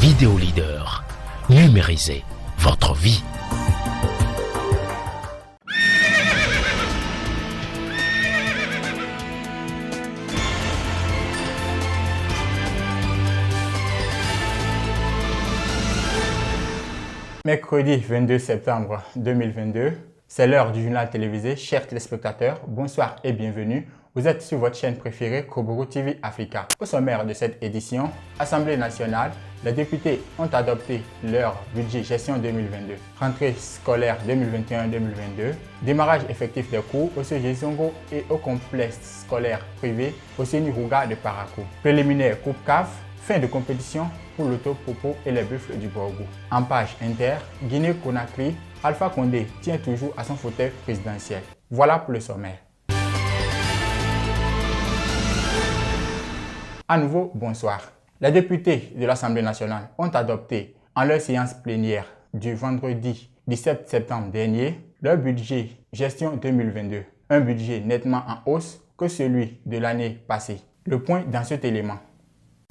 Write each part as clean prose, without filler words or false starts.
Vidéo Leader. Numérisez votre vie. Mercredi 22 septembre 2022, c'est l'heure du journal télévisé. Chers téléspectateurs, bonsoir et bienvenue. Vous êtes sur votre chaîne préférée, Koburu TV Africa. Au sommaire de cette édition, Assemblée nationale, les députés ont adopté leur budget gestion 2022, rentrée scolaire 2021-2022, démarrage effectif des cours au CG Zongo et au complexe scolaire privé au CENI Rouga de Parakou. Préliminaire Coupe CAF, fin de compétition pour l'Auto Popo et les Buffles du Borgou. En page inter, Guinée-Conakry, Alpha Condé tient toujours à son fauteuil présidentiel. Voilà pour le sommaire. À nouveau, bonsoir. Les députés de l'Assemblée nationale ont adopté en leur séance plénière du vendredi 17 septembre dernier leur budget gestion 2022, un budget nettement en hausse que celui de l'année passée. Le point dans cet élément.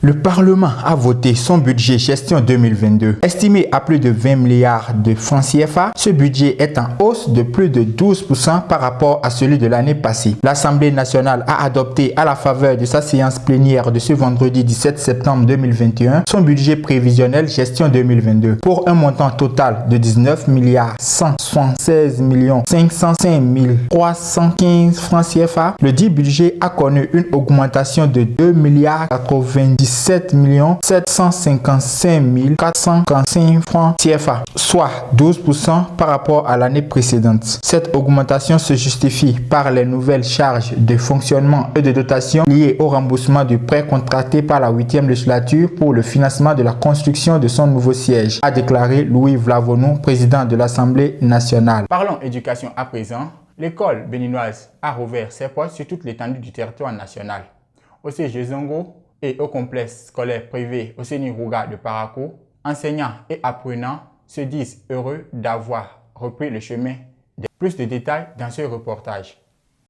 Le Parlement a voté son budget gestion 2022. Estimé à plus de 20 milliards de francs CFA, ce budget est en hausse de plus de 12% par rapport à celui de l'année passée. L'Assemblée nationale a adopté à la faveur de sa séance plénière de ce vendredi 17 septembre 2021 son budget prévisionnel gestion 2022 pour un montant total de 19 milliards 176 505 315 francs CFA. Le dit budget a connu une augmentation de 2 milliards 97 755 445 francs CFA, soit 12% par rapport à l'année précédente. Cette augmentation se justifie par les nouvelles charges de fonctionnement et de dotation liées au remboursement du prêt contracté par la 8e législature pour le financement de la construction de son nouveau siège, a déclaré Louis Vlavonou, président de l'Assemblée nationale. Parlons éducation à présent. L'école béninoise a rouvert ses portes sur toute l'étendue du territoire national. Au CG Zongo et au complexe scolaire privé au CENI Rouga de Parakou, enseignants et apprenants se disent heureux d'avoir repris le chemin. Plus de détails dans ce reportage.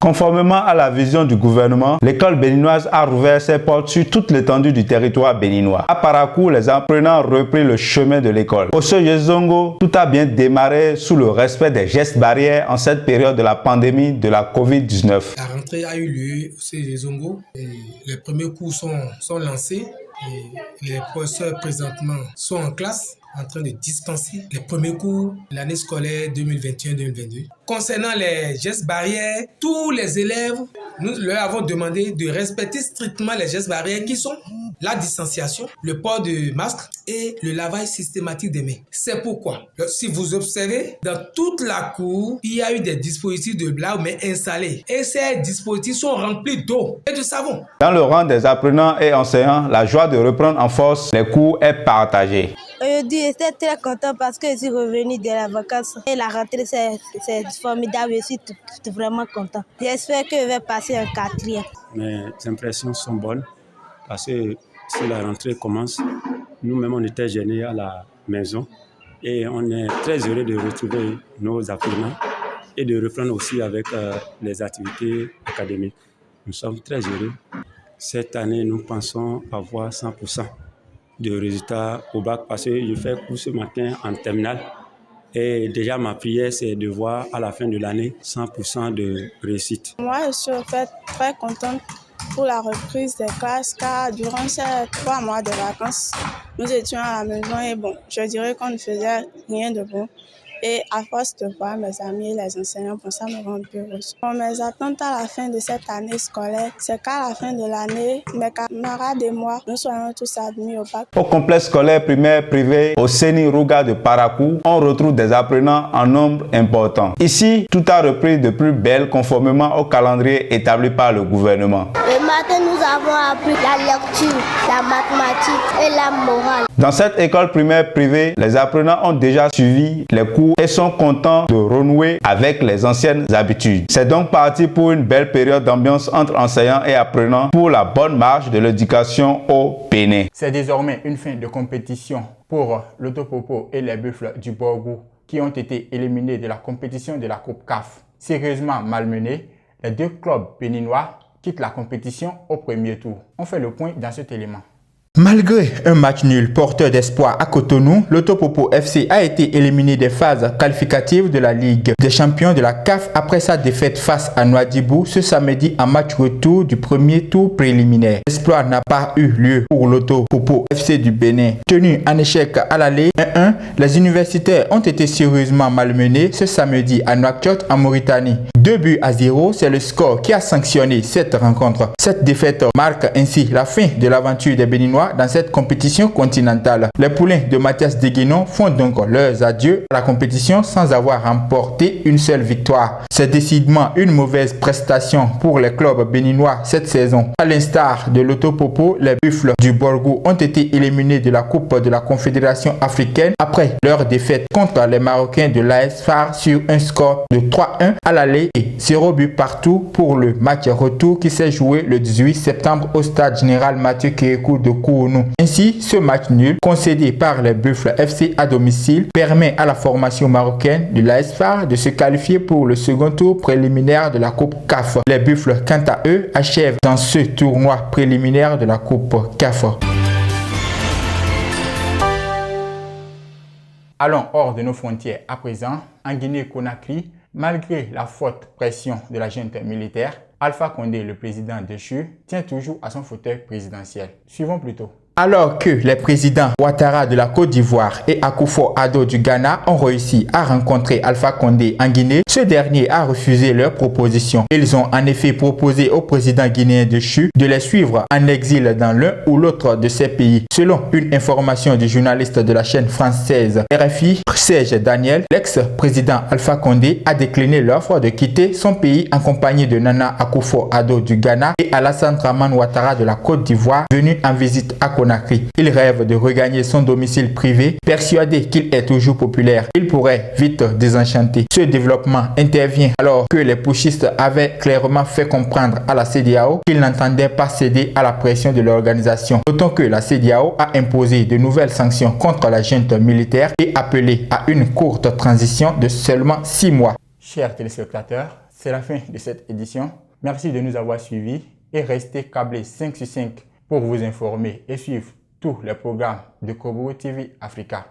Conformément à la vision du gouvernement, l'école béninoise a rouvert ses portes sur toute l'étendue du territoire béninois. À Parakou, les apprenants ont repris le chemin de l'école. Au CG Zongo, tout a bien démarré sous le respect des gestes barrières en cette période de la pandémie de la Covid-19. La rentrée a eu lieu au CG Zongo et les premiers cours sont lancés et les professeurs présentement sont en classe en train de dispenser les premiers cours de l'année scolaire 2021-2022. Concernant les gestes barrières, tous les élèves, nous leur avons demandé de respecter strictement les gestes barrières qui sont la distanciation, le port de masque et le lavage systématique des mains. C'est pourquoi, si vous observez, dans toute la cour, il y a eu des dispositifs de lave-mains installés et ces dispositifs sont remplis d'eau et de savon. Dans le rang des apprenants et enseignants, la joie de reprendre en force les cours est partagée. Aujourd'hui, j'étais très content parce que je suis revenu de la vacances et la rentrée, c'est formidable. Je suis vraiment content. J'espère que je vais passer un 4e. Mes impressions sont bonnes parce que si la rentrée commence, nous-mêmes on était gênés à la maison et on est très heureux de retrouver nos apprenants et de reprendre aussi avec les activités académiques. Nous sommes très heureux. Cette année, nous pensons avoir 100% de résultats au bac parce que je fais cours ce matin en terminale et déjà ma prière c'est de voir à la fin de l'année 100% de réussite. Moi je suis en fait très contente pour la reprise des classes car durant ces 3 mois de vacances nous étions à la maison et bon je dirais qu'on ne faisait rien de bon. Et à force de voir mes amis et les enseignants, bon, ça me rend plus heureuse. Bon, mes attentes à la fin de cette année scolaire, c'est qu'à la fin de l'année, mes camarades et moi, nous soyons tous admis au bac. Au complexe scolaire primaire privé au CENI Rouga de Parakou, on retrouve des apprenants en nombre important. Ici, tout a repris de plus belle conformément au calendrier établi par le gouvernement. Le matin, nous avons appris la lecture, la mathématique et la morale. Dans cette école primaire privée, les apprenants ont déjà suivi les cours et sont contents de renouer avec les anciennes habitudes. C'est donc parti pour une belle période d'ambiance entre enseignants et apprenants pour la bonne marche de l'éducation au Bénin. C'est désormais une fin de compétition pour l'Auto Popo et les Buffles du Borgou qui ont été éliminés de la compétition de la Coupe CAF. Sérieusement malmenés, les deux clubs béninois quittent la compétition au premier tour. On fait le point dans cet élément. Malgré un match nul porteur d'espoir à Cotonou, l'Otopopo FC a été éliminé des phases qualificatives de la Ligue des champions de la CAF après sa défaite face à Nouadhibou ce samedi en match retour du premier tour préliminaire. L'exploit n'a pas eu lieu pour l'Otopopo FC du Bénin. Tenu en échec à l'aller 1-1, les universitaires ont été sérieusement malmenés ce samedi à Nouakchott en Mauritanie. 2-0, c'est le score qui a sanctionné cette rencontre. Cette défaite marque ainsi la fin de l'aventure des Béninois dans cette compétition continentale. Les poulains de Mathias Deguenon font donc leurs adieux à la compétition sans avoir remporté une seule victoire. C'est décidément une mauvaise prestation pour les clubs béninois cette saison. À l'instar de l'Otopopo, les Buffles du Borgou ont été éliminés de la Coupe de la Confédération africaine après leur défaite contre les Marocains de l'AS FAR sur un score de 3-1 à l'aller et 0 but partout pour le match retour qui s'est joué le 18 septembre au stade général Mathieu Kérékou de Kourounou. Ainsi, ce match nul concédé par les Buffles FC à domicile permet à la formation marocaine de l'AS FAR de se qualifier pour le second tour préliminaire de la Coupe CAF. Les Buffles, quant à eux, achèvent dans ce tournoi préliminaire de la Coupe CAF. Allons hors de nos frontières à présent. En Guinée-Conakry, malgré la forte pression de la junte militaire, Alpha Condé, le président déchu, tient toujours à son fauteuil présidentiel. Suivons plutôt. Alors que les présidents Ouattara de la Côte d'Ivoire et Akufo-Addo du Ghana ont réussi à rencontrer Alpha Condé en Guinée, ce dernier a refusé leur proposition. Ils ont en effet proposé au président guinéen déchu de les suivre en exil dans l'un ou l'autre de ces pays. Selon une information du journaliste de la chaîne française RFI, Serge Daniel, l'ex-président Alpha Condé a décliné l'offre de quitter son pays en compagnie de Nana Akufo-Addo du Ghana et Alassane Dramane Ouattara de la Côte d'Ivoire, venus en visite à Conakry. Il rêve de regagner son domicile privé, persuadé qu'il est toujours populaire. Il pourrait vite désenchanter. Ce développement intervient alors que les putschistes avaient clairement fait comprendre à la CEDEAO qu'ils n'entendaient pas céder à la pression de l'organisation. D'autant que la CEDEAO a imposé de nouvelles sanctions contre la junte militaire et appelé à une courte transition de seulement 6 mois. Chers téléspectateurs, c'est la fin de cette édition. Merci de nous avoir suivis et restez câblés 5 sur 5 pour vous informer et suivre tous les programmes de Koburu TV Africa.